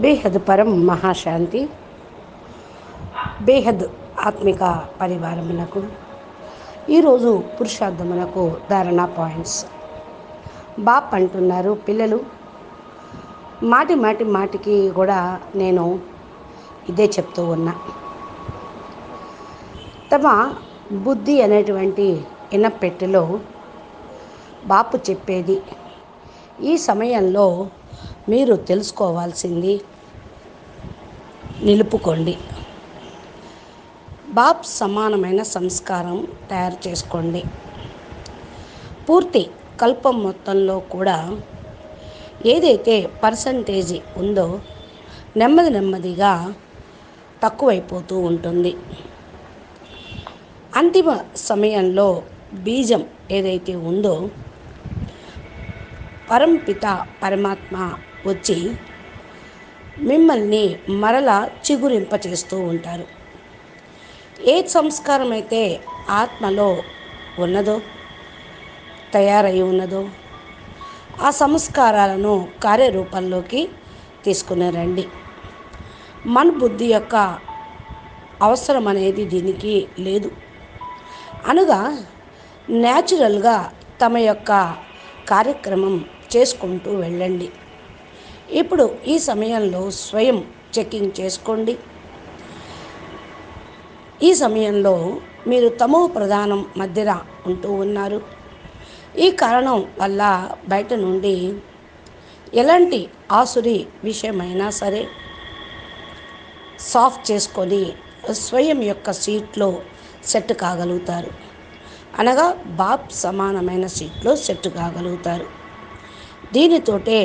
బేహద్ పరం మహాశాంతి. బేహద్ ఆత్మిక పరివారమునకు ఈరోజు పురుషార్థమునకు ధారణా పాయింట్స్. బాప్ అంటున్నారు, పిల్లలు మాటికి కూడా నేను ఇదే చెప్తూ ఉన్నా. తమ బుద్ధి అనేటువంటి ఇనపెట్టెలో బాపు చెప్పేది ఈ సమయంలో మీరు తెలుసుకోవాల్సింది నిలుపుకోండి. బాప్ సమానమైన సంస్కారం తయారు చేసుకోండి. పూర్తి కల్పం మొత్తంలో కూడా ఏదైతే పర్సంటేజీ ఉందో నెమ్మదిగా తక్కువైపోతూ ఉంటుంది. అంతిమ సమయంలో బీజం ఏదైతే ఉందో పరంపిత పరమాత్మ వచ్చి మిమ్మల్ని మరలా చిగురింపచేస్తూ ఉంటారు. ఏ సంస్కారం అయితే ఆత్మలో ఉన్నదో, తయారై ఉన్నదో, ఆ సంస్కారాలను కార్యరూపంలోకి తీసుకుని రండి. మన బుద్ధి యొక్క అవసరం అనేది దీనికి లేదు. అనగా న్యాచురల్గా తమ యొక్క కార్యక్రమం చేసుకుంటూ వెళ్ళండి. ఇప్పుడు ఈ సమయంలో స్వయం చెకింగ్ చేసుకోండి. ఈ సమయంలో మీరు తమో ప్రధానం మధ్యన ఉంటూ ఉన్నారు. ఈ కారణం వల్ల బయట నుండి ఎలాంటి ఆసురి విషయమైనా సరే సాఫ్ చేసుకొని స్వయం యొక్క సీట్లో సెట్ కాగలుగుతారు. అనగా బాప్ సమానమైన సీట్లో సెట్ కాగలుగుతారు. దీనితోటే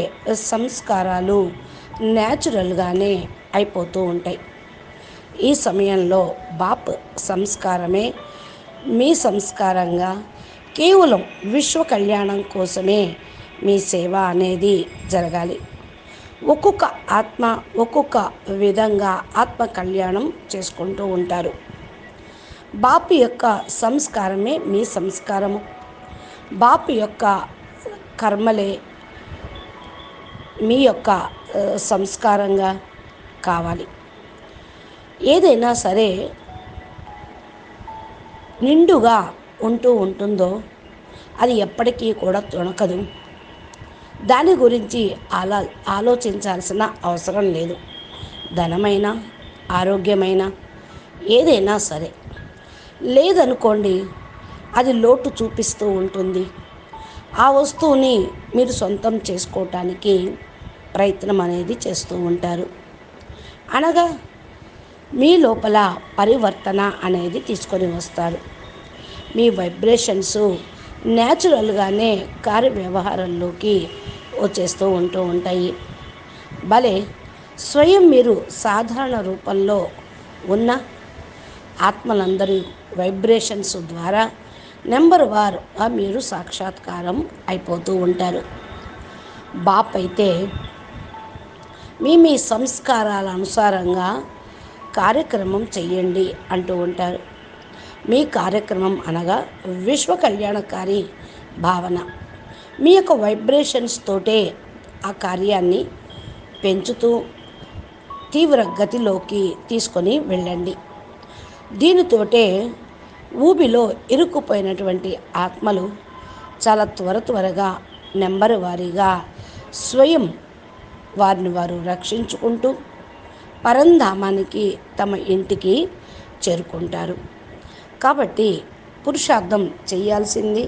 సంస్కారాలు న్యాచురల్గానే అయిపోతూ ఉంటాయి. ఈ సమయంలో బాప్ సంస్కారమే మీ సంస్కారంగా కేవలం విశ్వ కళ్యాణం కోసమే మీ సేవ అనేది జరగాలి. ఒక్కొక్క ఆత్మ ఒక్కొక్క విధంగా ఆత్మ కళ్యాణం చేసుకుంటూ ఉంటారు. బాపు యొక్క సంస్కారమే మీ సంస్కారము. బాపు యొక్క కర్మలే మీ యొక్క సంస్కారంగా కావాలి. ఏదైనా సరే నిండుగా ఉంటుందో అది ఎప్పటికీ కూడా తొణకదు. దాని గురించి ఆలోచించాల్సిన అవసరం లేదు. ధనమైనా ఆరోగ్యమైన ఏదైనా సరే లేదనుకోండి, అది లోటు చూపిస్తూ ఉంటుంది. ఆ వస్తువుని మీరు సొంతం చేసుకోవటానికి ప్రయత్నం అనేది చేస్తూ ఉంటారు. అనగా మీ లోపల పరివర్తన అనేది తీసుకొని వస్తారు. మీ వైబ్రేషన్స్ న్యాచురల్గానే కార్యవ్యవహారంలోకి వచ్చేస్తూ ఉంటాయి. భలే స్వయం మీరు సాధారణ రూపంలో ఉన్న ఆత్మలందరి వైబ్రేషన్స్ ద్వారా నెంబర్ వారుగా మీరు సాక్షాత్కారం అయిపోతూ ఉంటారు. బాప్ అయితే మీ సంస్కారాల అనుసారంగా కార్యక్రమం చెయ్యండి అంటూ ఉంటారు. మీ కార్యక్రమం అనగా విశ్వ కళ్యాణకారి భావన. మీ యొక్క వైబ్రేషన్స్ తోటే ఆ కార్యాన్ని పెంచుతూ తీవ్ర గతిలోకి తీసుకొని వెళ్ళండి. దీనితోటే ఊబిలో ఇరుక్కుపోయినటువంటి ఆత్మలు చాలా త్వరగా నెంబర్ వారీగా స్వయం వారిని వారు రక్షించుకుంటూ పరంధామానికి తమ ఇంటికి చేరుకుంటారు. కాబట్టి పురుషార్థం చేయాల్సింది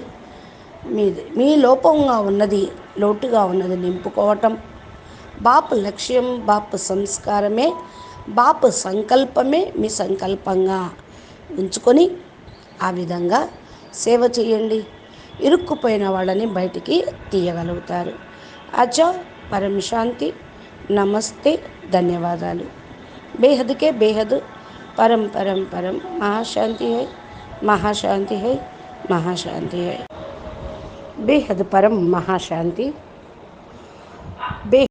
మీ లోపంగా ఉన్నది, లోటుగా ఉన్నది నింపుకోవటం. బాపు లక్ష్యం, బాపు సంస్కారమే, బాపు సంకల్పమే మీ సంకల్పంగా ఉంచుకొని ఆ విధంగా సేవ చేయండి. ఇరుక్కుపోయిన వాళ్ళని బయటికి తీయగలుగుతారు. అచ్చా, పరం శాంతి. నమస్తే, ధన్యవాదాలు. బేహద్కే బేహద్ పరం పరం పరం మహాశాంతి హై, మహాశాంతి హై, మహాశాంతి హై. బేహద్ పరం మహాశాంతి.